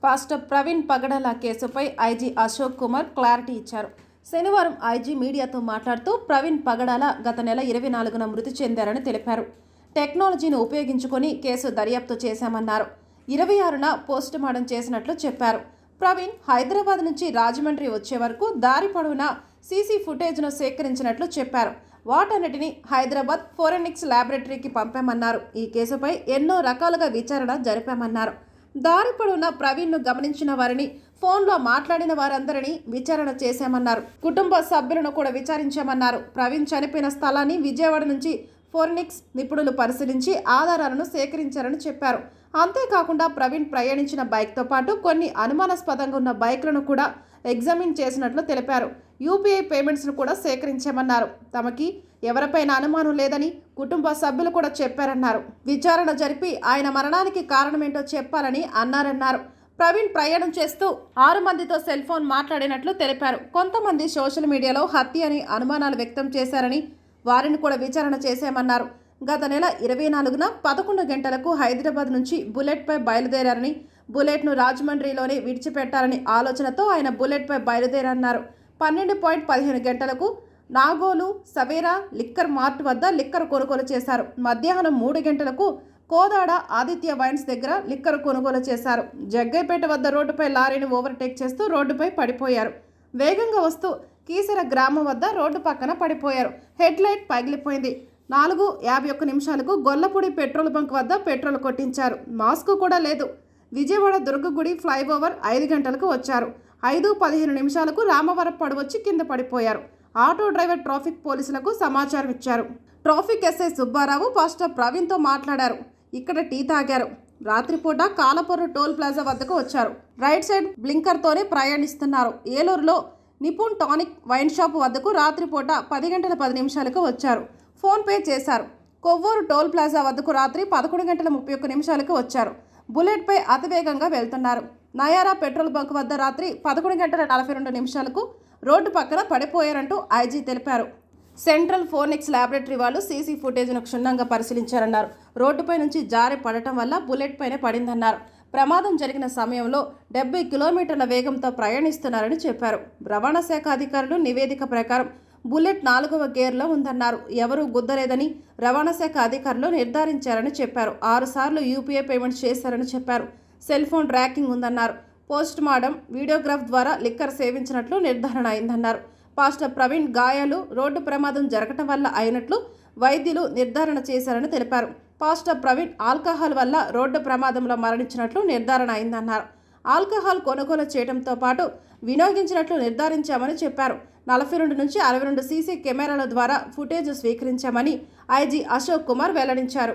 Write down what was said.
Pastor Praveen పగడాల కేసుపై IG Ashok Kumar clarity ఇచ్చారు. శనివారం ఐజీ మీడియాతో మాట్లాడుతూ ప్రవీణ్ పగడాల గత నెల 24న మృతి చెందారని తెలిపారు. టెక్నాలజీని ఉపయోగించుకొని కేసు దర్యాప్తు చేశామన్నారు. 26న పోస్టుమార్టం చేసినట్లు చెప్పారు. ప్రవీణ్ హైదరాబాద్ నుంచి రాజమండ్రి వచ్చే వరకు దారి పొడవునా సీసీ ఫుటేజ్ను సేకరించినట్లు చెప్పారు. వాటన్నిటిని హైదరాబాద్ ఫోరెన్సిక్ ల్యాబొరేటరీకి పంపామన్నారు. ఈ కేసుపై ఎన్నో రకాలుగా విచారణ జరిపామన్నారు. దారి పొడవునా ప్రవీణ్ను గమనించిన వారిని, ఫోన్లో మాట్లాడిన వారందరినీ విచారణ చేశామన్నారు. కుటుంబ సభ్యులను కూడా విచారించామన్నారు. ప్రవీణ్ చనిపోయిన స్థలాన్ని విజయవాడ నుంచి ఫోరెన్సిక్ నిపుణులు పరిశీలించి ఆధారాలను సేకరించారని చెప్పారు. అంతేకాకుండా ప్రవీణ్ ప్రయాణించిన బైక్తో పాటు కొన్ని అనుమానాస్పదంగా ఉన్న బైక్లను కూడా ఎగ్జామిన్ చేసినట్లు తెలిపారు. యూపీఐ పేమెంట్స్ను కూడా సేకరించామన్నారు. తమకి ఎవరిపైన అనుమానం లేదని కుటుంబ సభ్యులు కూడా చెప్పారన్నారు. విచారణ జరిపి ఆయన మరణానికి కారణమేంటో చెప్పాలని అన్నారన్నారు. ప్రవీణ్ ప్రయాణం చేస్తూ 6 మందితో సెల్ ఫోన్ మాట్లాడినట్లు తెలిపారు. కొంతమంది సోషల్ మీడియాలో హత్య అని అనుమానాలు వ్యక్తం చేశారని వారిని కూడా విచారణ చేశామన్నారు. గత నెల 24న 11 గంటలకు హైదరాబాద్ నుంచి బుల్లెట్పై బయలుదేరారని, బుల్లెట్ను రాజమండ్రిలోనే విడిచిపెట్టాలని ఆలోచనతో ఆయన బుల్లెట్పై బయలుదేరన్నారు. 12:15 గంటలకు నాగోలు సవేరా లిక్కర్ మార్ట్ వద్ద లిక్కర్ కొనుగోలు చేశారు. మధ్యాహ్నం 3 గంటలకు కోదాడ ఆదిత్య వైన్స్ దగ్గర లిక్కర్ కొనుగోలు చేశారు. జగ్గైపేట వద్ద రోడ్డుపై లారీని ఓవర్టేక్ చేస్తూ రోడ్డుపై పడిపోయారు. వేగంగా వస్తూ కీసర గ్రామం వద్ద రోడ్డు పక్కన పడిపోయారు. హెడ్ లైట్ పగిలిపోయింది. 4:51 గొల్లపూడి పెట్రోల్ బంక్ వద్ద పెట్రోల్ కొట్టించారు. మాస్క్ కూడా లేదు. విజయవాడ దుర్గగుడి ఫ్లైఓవర్ 5 గంటలకు వచ్చారు. 5:15 రామవరం పడవచ్చి కింద పడిపోయారు. ఆటో డ్రైవర్ ట్రాఫిక్ పోలీసులకు సమాచారం ఇచ్చారు. ట్రాఫిక్ ఎస్ఐ సుబ్బారావు పాస్టర్ ప్రవీణ్తో మాట్లాడారు. ఇక్కడ టీ తాగారు. రాత్రిపూట కాలపొర్రు టోల్ ప్లాజా వద్దకు వచ్చారు. రైట్ సైడ్ బ్లింకర్తోనే ప్రయాణిస్తున్నారు. ఏలూరులో నిపుణ్ టానిక్ వైన్ షాప్ వద్దకు రాత్రిపూట 10:10 వచ్చారు. ఫోన్పే చేశారు. కొవ్వూరు టోల్ ప్లాజా వద్దకు రాత్రి 11:31 వచ్చారు. బుల్లెట్పై అతివేగంగా వెళ్తున్నారు. నయారా పెట్రోల్ బంక్ వద్ద రాత్రి 11:42 రోడ్డు పక్కన పడిపోయారంటూ ఐజీ తెలిపారు. సెంట్రల్ ఫోరెన్సిక్ ల్యాబొరేటరీ వాళ్ళు సీసీ ఫుటేజ్ను క్షుణ్ణంగా పరిశీలించారన్నారు. రోడ్డుపై నుంచి జారి పడటం వల్ల బుల్లెట్ పైనే పడిందన్నారు. ప్రమాదం జరిగిన సమయంలో 70 కిలోమీటర్ల వేగంతో ప్రయాణిస్తున్నారని చెప్పారు. రవాణా శాఖ అధికారులు నివేదిక ప్రకారం బుల్లెట్ 4వ గేర్లో ఉందన్నారు. ఎవరూ గుద్దలేదని రవాణా శాఖ అధికారులు నిర్ధారించారని చెప్పారు. 6 సార్లు యూపీఐ పేమెంట్స్ చేశారని చెప్పారు. సెల్ ఫోన్ ట్రాకింగ్ ఉందన్నారు. పోస్ట్ మార్టం వీడియోగ్రాఫ్ ద్వారా లిక్కర్ సేవించినట్లు నిర్ధారణ అయిందన్నారు. పాస్టర్ ప్రవీణ్ గాయాలు రోడ్డు ప్రమాదం జరగటం వల్ల అయినట్లు వైద్యులు నిర్ధారణ చేశారని తెలిపారు. పాస్టర్ ప్రవీణ్ ఆల్కహాల్ వల్ల రోడ్డు ప్రమాదంలో మరణించినట్లు నిర్ధారణ అయిందన్నారు. ఆల్కహాల్ కొనుగోలు చేయడంతో పాటు వినియోగించినట్లు నిర్ధారించామని చెప్పారు. 42 నుంచి 62 సీసీ కెమెరాల ద్వారా ఫుటేజ్ స్వీకరించామని ఐజీ అశోక్ కుమార్ వెల్లడించారు.